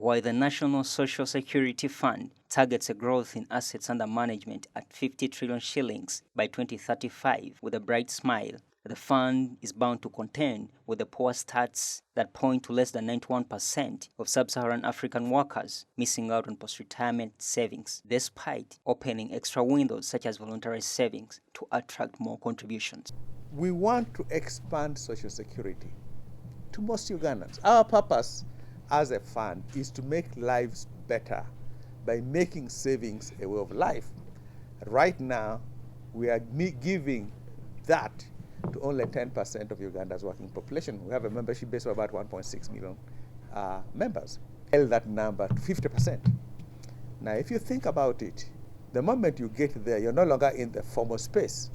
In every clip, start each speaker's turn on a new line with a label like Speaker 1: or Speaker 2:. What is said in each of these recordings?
Speaker 1: while the National Social Security Fund targets a growth in assets under management at 50 trillion shillings by 2035 with a bright smile. The fund is bound to contend with the poor stats that point to less than 91% of sub-Saharan African workers missing out on post-retirement savings, despite opening extra windows such as voluntary savings to attract more contributions.
Speaker 2: We want to expand Social Security to most Ugandans. Our purpose as a fund is to make lives better by making savings a way of life. Right now, we are giving that to only 10% of Uganda's working population. We have a membership base of about 1.6 million members. Held that number to 50%. Now, if you think about it, the moment you get there, you're no longer in the formal space.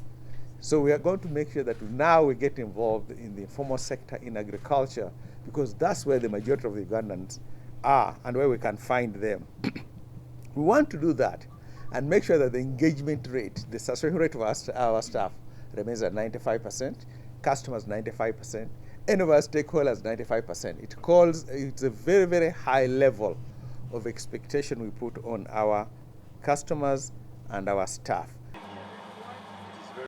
Speaker 2: So we are going to make sure that now we get involved in the informal sector in agriculture, because that's where the majority of the Ugandans are and where we can find them. We want to do that and make sure that the engagement rate, the satisfaction rate of our staff remains at 95%, customers 95%, and of our stakeholders 95%. It's a very, very high level of expectation we put on our customers and our staff.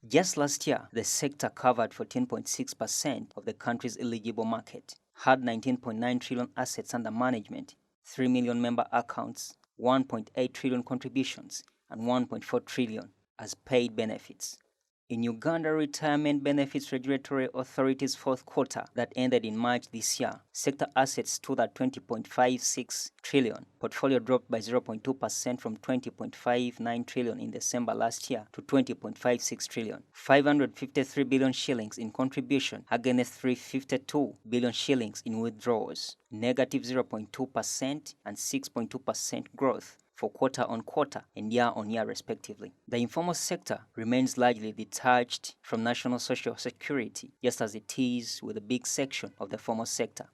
Speaker 1: Just last year, the sector covered 14.6% of the country's eligible market, had 19.9 trillion assets under management, 3 million member accounts, 1.8 trillion contributions, and 1.4 trillion as paid benefits. In Uganda Retirement Benefits Regulatory Authority's fourth quarter that ended in March this year, sector assets stood at 20.56 trillion. Portfolio dropped by 0.2% from 20.59 trillion in December last year to 20.56 trillion. 553 billion shillings in contribution against 352 billion shillings in withdrawals. Negative 0.2% and 6.2% growth for quarter-on-quarter and year-on-year respectively. The informal sector remains largely detached from national social security, just as it is with a big section of the formal sector.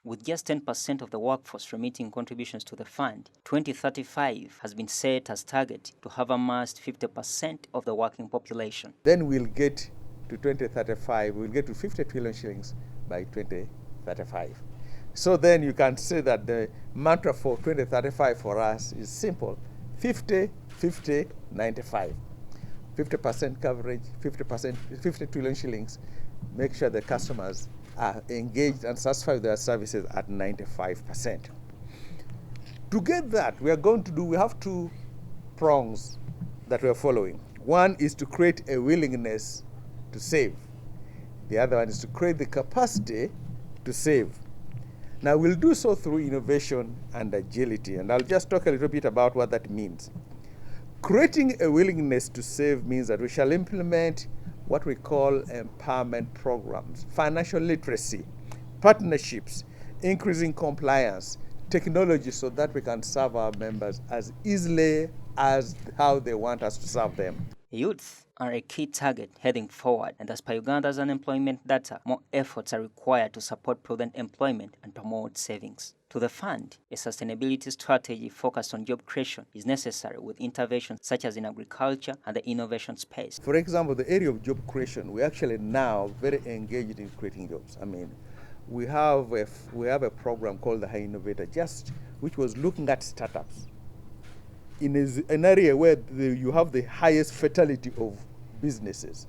Speaker 1: With just 10% of the workforce remitting contributions to the fund, 2035 has been set as target to have amassed 50% of the working population.
Speaker 2: Then we'll get to 2035, we'll get to 50 trillion shillings by 2035. So then you can say that the mantra for 2035 for us is simple: 50, 50, 95. 50% coverage, 50 trillion shillings. Make sure the customers are engaged and satisfied with their services at 95%. To get that, we have two prongs that we are following. One is to create a willingness to save. The other one is to create the capacity to save. Now, we'll do so through innovation and agility, and I'll just talk a little bit about what that means. Creating a willingness to save means that we shall implement what we call empowerment programs, financial literacy, partnerships, increasing compliance, technology, so that we can serve our members as easily as how they want us to serve them.
Speaker 1: Youth are a key target heading forward, and as per Uganda's unemployment data, more efforts are required to support prudent employment and promote savings. To the fund, a sustainability strategy focused on job creation is necessary with interventions such as in agriculture and the innovation space.
Speaker 2: For example, the area of job creation, we're actually now very engaged in creating jobs. I mean, we have a program called the High Innovator, which was looking at startups in an area where you have the highest fatality of businesses.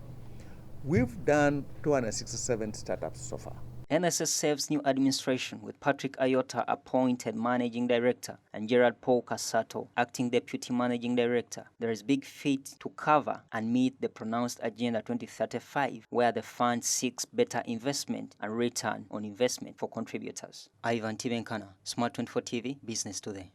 Speaker 2: We've done 267 startups so far.
Speaker 1: Nssf's new administration, with Patrick Ayota appointed Managing Director and Gerald Paul Kasato acting Deputy Managing Director, there is big feat to cover and meet the pronounced Agenda 2035, where the fund seeks better investment and return on investment for contributors. Ivan Tibenkana, Smart 24 TV, Business Today.